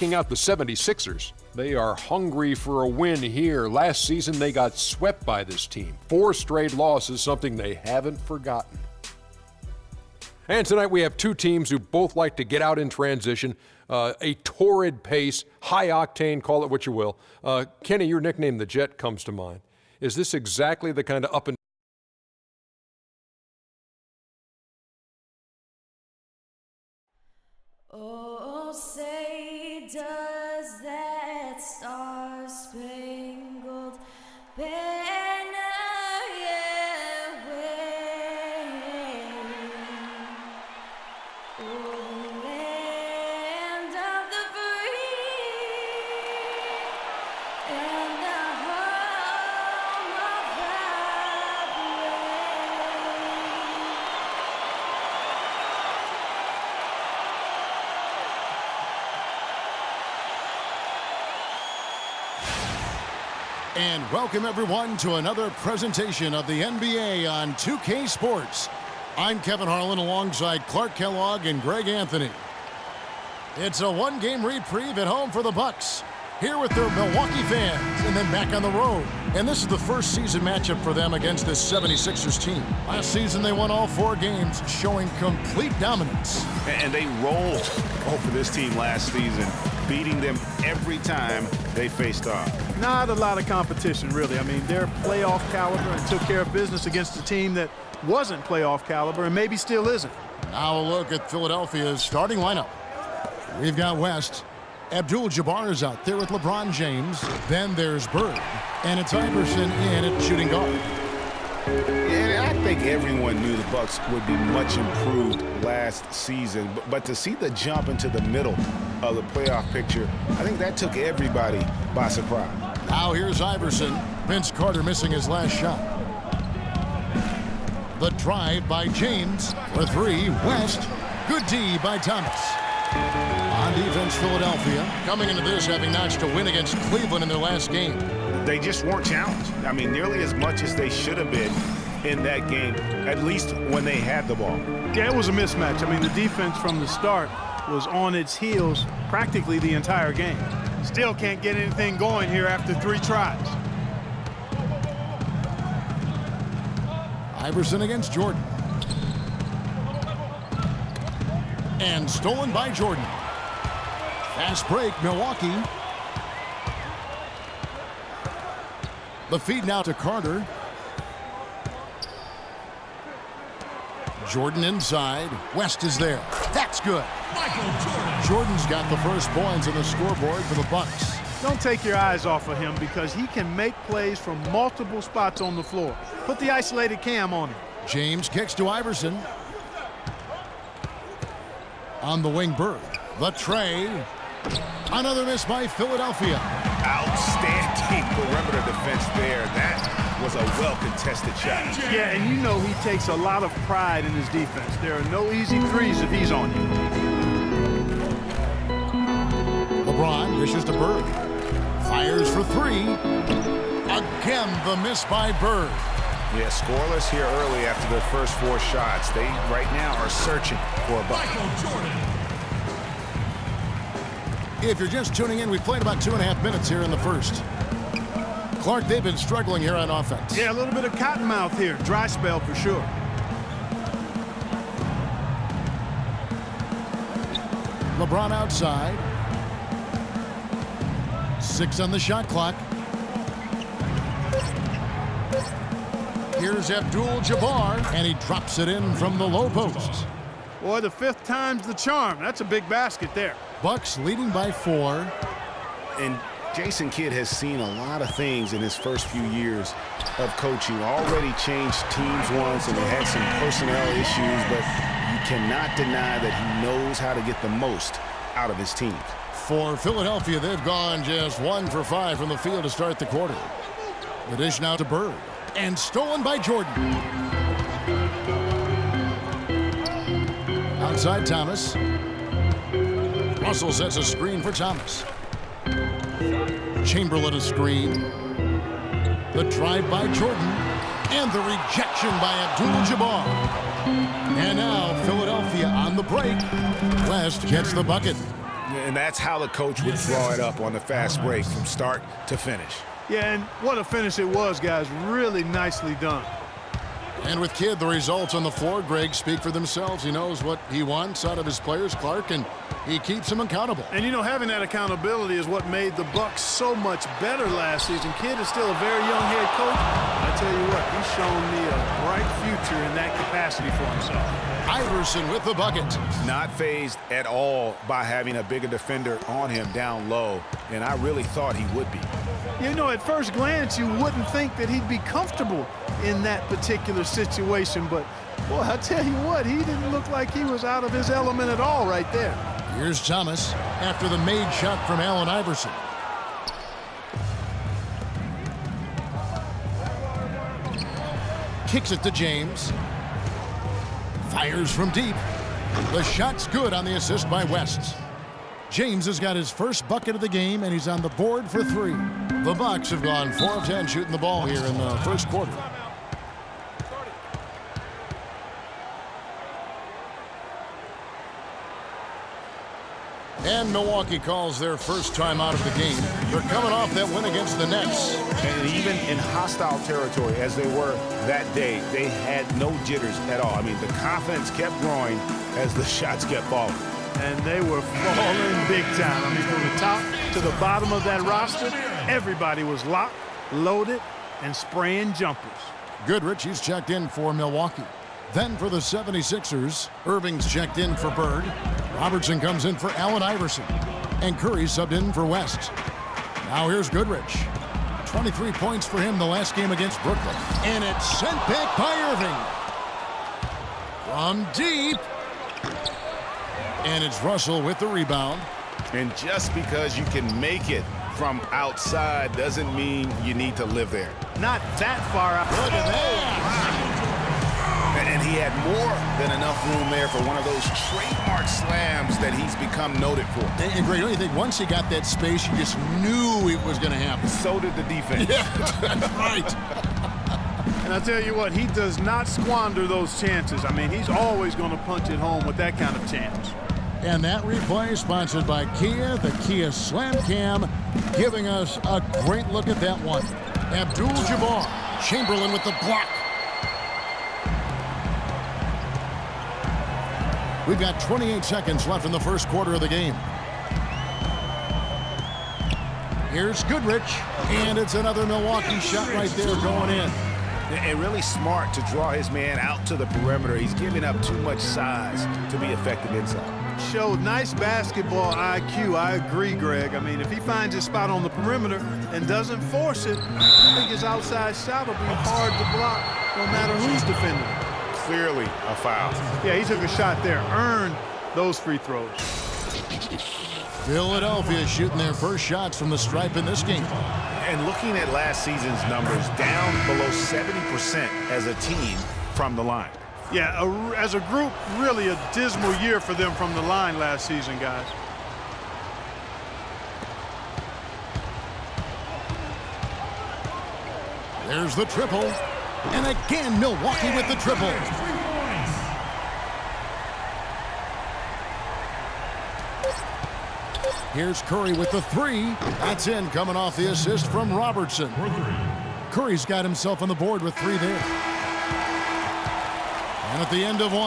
taking out the 76ers. They are hungry for a win here. Last season, they got swept by this team. 4 straight losses, something they haven't forgotten. And tonight we have two teams who both like to get out in transition. A torrid pace, high octane, call it what you will. Kenny, your nickname, the Jet, comes to mind. Is this exactly the kind of up and Oh, say does that star-spangled banner yet wave o'er the land of the free and the home of the brave? And welcome everyone to another presentation of the NBA on 2K Sports. I'm Kevin Harlan alongside Clark Kellogg and Greg Anthony. It's a one-game reprieve at home for the Bucks, here with their Milwaukee fans, and then back on the road. And this is the first season matchup for them against this 76ers team. Last season they won all 4 games, showing complete dominance. And they rolled over this team last season, beating them every time they faced off. Not a lot of competition, really. I mean, they're playoff caliber and took care of business against a team that wasn't playoff caliber and maybe still isn't. Now a look at Philadelphia's starting lineup. We've got West. Abdul-Jabbar is out there with LeBron James. Then there's Bird. And it's Iverson in at shooting guard. Yeah, I think everyone knew the Bucks would be much improved last season. But to see the jump into the middle of the playoff picture, I think that took everybody by surprise. Now here's Iverson. Vince Carter missing his last shot. The drive by James for 3. West. Good D by Thomas. On defense, Philadelphia coming into this having notched a win against Cleveland in their last game. They just weren't challenged. I mean, nearly as much as they should have been in that game, at least when they had the ball. Yeah, it was a mismatch. I mean, the defense from the start was on its heels practically the entire game. Still can't get anything going here after 3 tries. Iverson against Jordan. And stolen by Jordan. Fast break, Milwaukee. The feed now to Carter. Jordan inside. West is there. That's good. Jordan's got the first points on the scoreboard for the Bucks. Don't take your eyes off of him because he can make plays from multiple spots on the floor. Put the isolated cam on him. James kicks to Iverson. On the wing, Bird. The tray. Another miss by Philadelphia. Outstanding perimeter defense there. That was a well-contested shot. Yeah, and you know he takes a lot of pride in his defense. There are no easy threes if he's on you. LeBron dishes to Bird. Fires for 3. Again, the miss by Bird. Yeah, scoreless here early after their first 4 shots. They, right now, are searching for a bucket. If you're just tuning in, we've played about 2.5 minutes here in the first. Clark, they've been struggling here on offense. Yeah, a little bit of cottonmouth here. Dry spell for sure. LeBron outside. 6 on the shot clock. Here's Abdul-Jabbar, and he drops it in from the low post. Boy, the 5th time's the charm. That's a big basket there. Bucks leading by 4. And Jason Kidd has seen a lot of things in his first few years of coaching. Already changed teams once, and they had some personnel issues, but you cannot deny that he knows how to get the most out of his teams. For Philadelphia, they've gone just 1 for 5 from the field to start the quarter. The dish now to Bird. And stolen by Jordan. Outside Thomas. Russell sets a screen for Thomas. Chamberlain a screen. The drive by Jordan. And the rejection by Abdul-Jabbar. And now Philadelphia on the break. West gets the bucket. Yeah, And that's how the coach would draw it up on the fast break from start to finish. Yeah, and what a finish it was, guys. Really nicely done. And with Kidd, the results on the floor, Greg, speak for themselves. He knows what he wants out of his players, Clark, and he keeps them accountable. And, you know, having that accountability is what made the Bucks so much better last season. Kidd is still a very young head coach. I tell you what, he's shown me a bright future in that capacity for himself. Iverson with the bucket. Not fazed at all by having a bigger defender on him down low, and I really thought he would be. You know, at first glance, you wouldn't think that he'd be comfortable in that particular situation, but, boy, I tell you what, he didn't look like he was out of his element at all right there. Here's Thomas after the made shot from Allen Iverson. Kicks it to James. Fires from deep. The shot's good on the assist by West. James has got his first bucket of the game, and he's on the board for 3. The Bucks have gone 4 of 10 shooting the ball here in the first quarter. And Milwaukee calls their first time out of the game. They're coming off that win against the Nets. And even in hostile territory, as they were that day, they had no jitters at all. I mean, the confidence kept growing as the shots kept falling. And they were falling big time. I mean, from the top to the bottom of that roster, everybody was locked, loaded, and spraying jumpers. Goodrich, he's checked in for Milwaukee. Then for the 76ers, Irving's checked in for Bird. Robertson comes in for Allen Iverson. And Curry subbed in for West. Now here's Goodrich. 23 points for him the last game against Brooklyn. And it's sent back by Irving. From deep. And it's Russell with the rebound. And just because you can make it from outside doesn't mean you need to live there. Not that far out. Look at that. And he had more than enough room there for one of those trademark slams that he's become noted for. And Greg, don't you think once he got that space, you just knew it was going to happen? So did the defense. Yeah, that's right. And I'll tell you what, he does not squander those chances. I mean, he's always going to punch it home with that kind of chance. And that replay sponsored by Kia, the Kia Slam Cam, giving us a great look at that one. Abdul-Jabbar, Chamberlain with the block. We've got 28 seconds left in the first quarter of the game. Here's Goodrich, and it's another Milwaukee shot right there going in. And really smart to draw his man out to the perimeter. He's giving up too much size to be effective inside. Showed nice basketball IQ. I agree, Greg. I mean, if he finds his spot on the perimeter and doesn't force it, I think his outside shot will be hard to block no matter who's defending him. Clearly a foul. Yeah, he took a shot there. Earned those free throws. Philadelphia shooting their first shots from the stripe in this game. And looking at last season's numbers, down below 70% as a team from the line. Yeah, as a group, really a dismal year for them from the line last season, guys. There's the triple. And again, Milwaukee with the triple. Here's Curry with the 3. That's in, coming off the assist from Robertson. Curry's got himself on the board with 3 there. And at the end of one.